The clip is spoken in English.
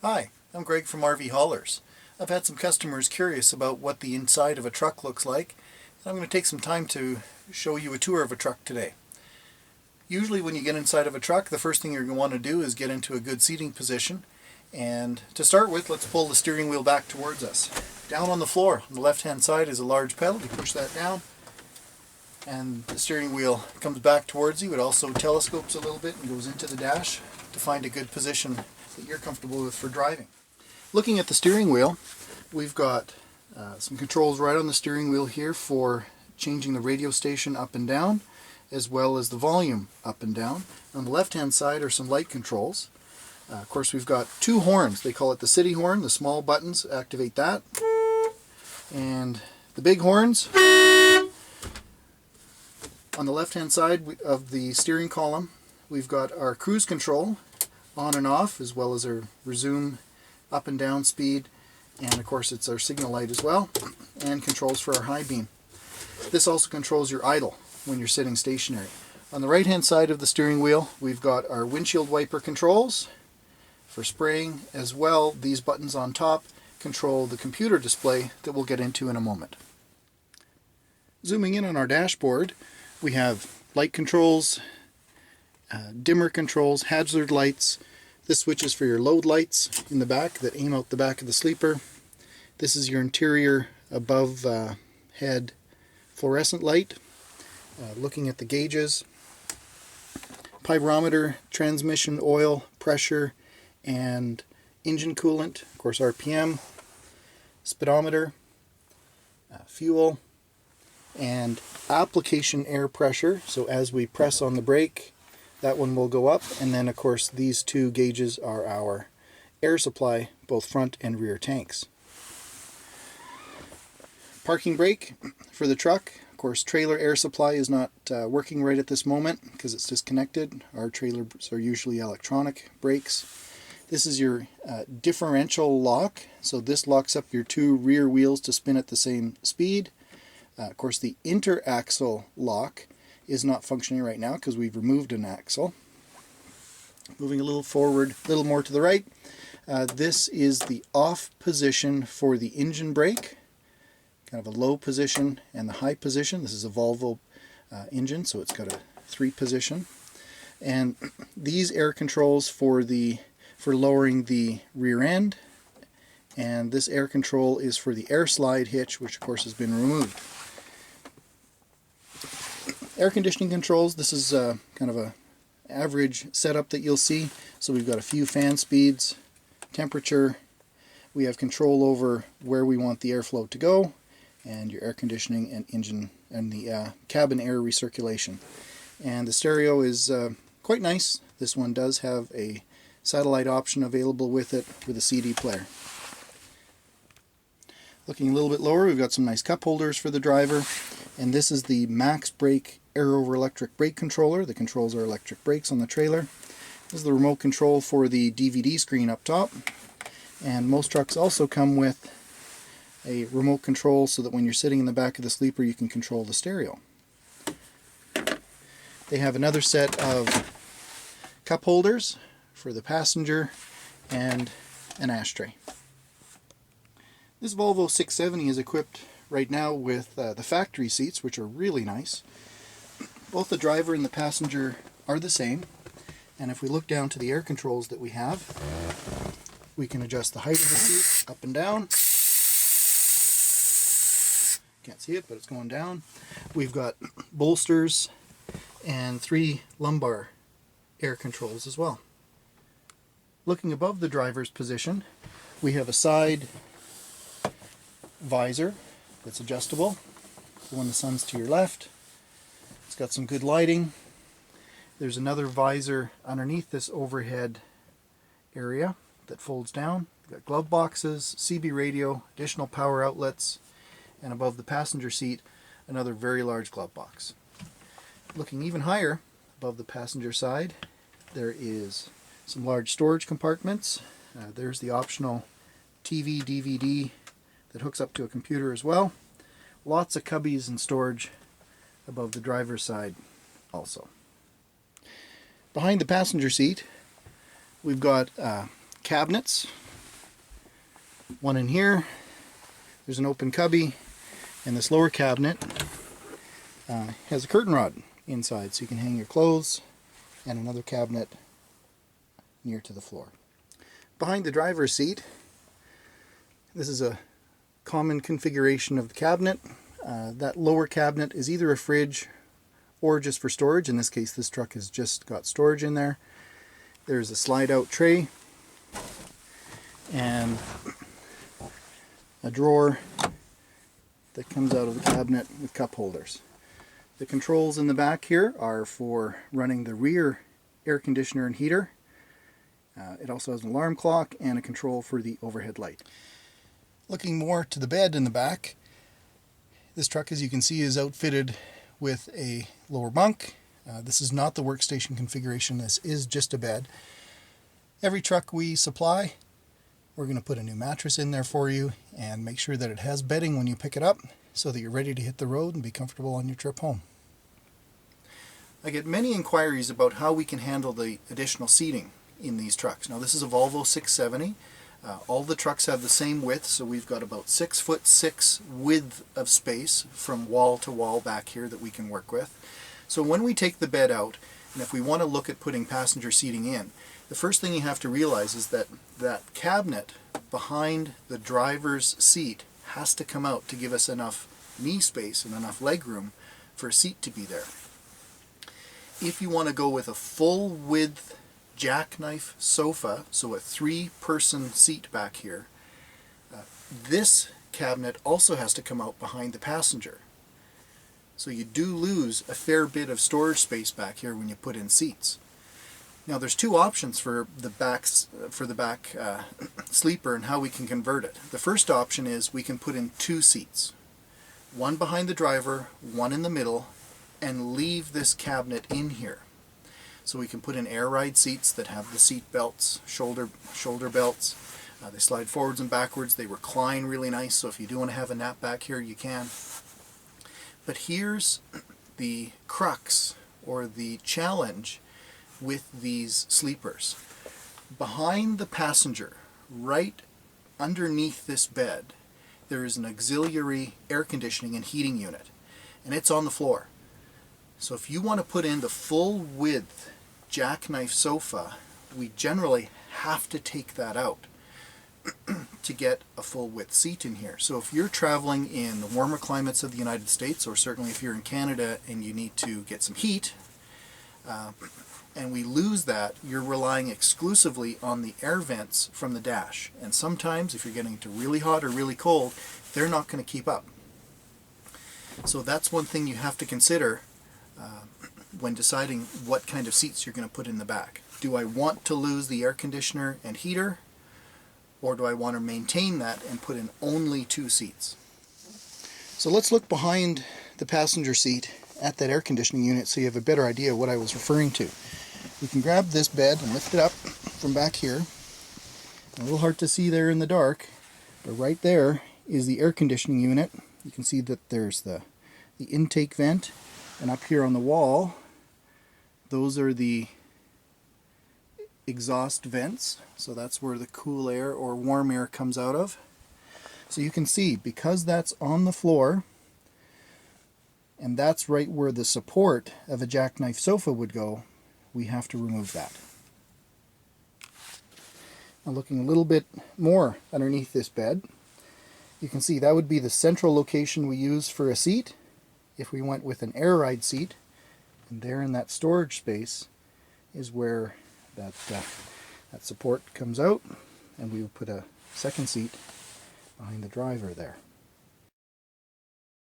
Hi, I'm Greg from RV Haulers. I've had some customers curious about what the inside of a truck looks like, and I'm going to take some time to show you a tour of a truck today. Usually when you get inside of a truck, the first thing you're going to want to do is get into a good seating position. And to start with, let's pull the steering wheel back towards us. Down on the floor, on the left-hand side, is a large pedal. You push that down, and the steering wheel comes back towards you. It also telescopes a little bit and goes into the dash to find a good position that you're comfortable with for driving. Looking at the steering wheel, we've got some controls right on the steering wheel here for changing the radio station up and down, as well as the volume up and down. On the left-hand side are some light controls. Of course, we've got two horns. They call it the city horn. The small buttons activate that. And the big horns on the left-hand side of the steering column, we've got our cruise control on and off, as well as our resume up and down speed, and of course it's our signal light as well, and controls for our high beam. This also controls your idle when you're sitting stationary. On the right hand side of the steering wheel, we've got our windshield wiper controls for spraying, as well. These buttons on top control the computer display that we'll get into in a moment. Zooming in on our dashboard, we have light controls, dimmer controls, hazard lights. This switch is for your load lights in the back that aim out the back of the sleeper. This is your interior above head fluorescent light, looking at the gauges, pyrometer, transmission oil, pressure, and engine coolant, of course RPM, speedometer, fuel, and application air pressure. So as we press on the brake, that one will go up, and then of course these two gauges are our air supply, both front and rear tanks. Parking brake for the truck. Of course, trailer air supply is not working right at this moment because it's disconnected. Our trailers are usually electronic brakes. This is your differential lock, so this locks up your two rear wheels to spin at the same speed. Of course, the interaxle lock is not functioning right now because we've removed an axle. Moving a little forward, a little more to the right, this is the off position for the engine brake, kind of a low position and the high position. This is a Volvo engine, so it's got a 3 position. And these air controls for lowering the rear end, and this air control is for the air slide hitch, which of course has been removed. Air conditioning controls, this is kind of a average setup that you'll see. So we've got a few fan speeds, temperature, we have control over where we want the airflow to go, and your air conditioning and engine and the cabin air recirculation. And the stereo is quite nice. This one does have a satellite option available with it with a CD player. Looking a little bit lower, we've got some nice cup holders for the driver, and this is the Max Brake Air over Electric Brake Controller. The controls are electric brakes on the trailer. This is the remote control for the DVD screen up top, and most trucks also come with a remote control so that when you're sitting in the back of the sleeper you can control the stereo. They have another set of cup holders for the passenger and an ashtray. This Volvo 670 is equipped right now with the factory seats, which are really nice. Both the driver and the passenger are the same, and if we look down to the air controls that we have, we can adjust the height of the seat up and down. Can't see it, but it's going down. We've got bolsters and 3 lumbar air controls as well. Looking above the driver's position, we have a side visor that's adjustable for when the sun's to your left. It's got some good lighting. There's another visor underneath this overhead area that folds down. We've got glove boxes, CB radio, additional power outlets, and above the passenger seat, another very large glove box. Looking even higher, above the passenger side, there is some large storage compartments. There's the optional TV, DVD that hooks up to a computer as well. Lots of cubbies and storage above the driver's side also. Behind the passenger seat, we've got cabinets one in here. There's an open cubby, and this lower cabinet has a curtain rod inside, so you can hang your clothes, and another cabinet near to the floor. Behind the driver's seat, this is a common configuration of the cabinet. That lower cabinet is either a fridge or just for storage. In this case, this truck has just got storage in there. There's a slide-out tray and a drawer that comes out of the cabinet with cup holders. The controls in the back here are for running the rear air conditioner and heater. It also has an alarm clock and a control for the overhead light. Looking more to the bed in the back, this truck, as you can see, is outfitted with a lower bunk. This is not the workstation configuration, this is just a bed. Every truck we supply, we're going to put a new mattress in there for you and make sure that it has bedding when you pick it up so that you're ready to hit the road and be comfortable on your trip home. I get many inquiries about how we can handle the additional seating in these trucks. Now, this is a Volvo 670. All the trucks have the same width, so we've got about 6'6" width of space from wall to wall back here that we can work with. So when we take the bed out, and if we want to look at putting passenger seating in, the first thing you have to realize is that that cabinet behind the driver's seat has to come out to give us enough knee space and enough leg room for a seat to be there. If you want to go with a full width jackknife sofa, so a 3-person seat back here, this cabinet also has to come out behind the passenger. So you do lose a fair bit of storage space back here when you put in seats. Now there's two options for the back sleeper and how we can convert it. The first option is we can put in 2 seats, one behind the driver, one in the middle, and leave this cabinet in here. So we can put in air ride seats that have the seat belts, shoulder belts. They slide forwards and backwards. They recline really nice, so if you do want to have a nap back here, you can. But here's the crux, or the challenge, with these sleepers. Behind the passenger, right underneath this bed, there is an auxiliary air conditioning and heating unit, and it's on the floor. So if you want to put in the full width jackknife sofa, we generally have to take that out to get a full width seat in here. So if you're traveling in the warmer climates of the United States, or certainly if you're in Canada and you need to get some heat, and we lose that, you're relying exclusively on the air vents from the dash. And sometimes if you're getting to really hot or really cold, they're not going to keep up. So that's one thing you have to consider when deciding what kind of seats you're going to put in the back. Do I want to lose the air conditioner and heater, or do I want to maintain that and put in only 2 seats? So let's look behind the passenger seat at that air conditioning unit so you have a better idea of what I was referring to. We can grab this bed and lift it up from back here. A little hard to see there in the dark, but right there is the air conditioning unit. You can see that there's the intake vent, and up here on the wall, those are the exhaust vents. So that's where the cool air or warm air comes out of. So you can see, because that's on the floor, and that's right where the support of a jackknife sofa would go, we have to remove that. Now looking a little bit more underneath this bed, you can see that would be the central location we use for a seat. If we went with an air ride seat, and there in that storage space is where that support comes out, and we would put a second seat behind the driver there.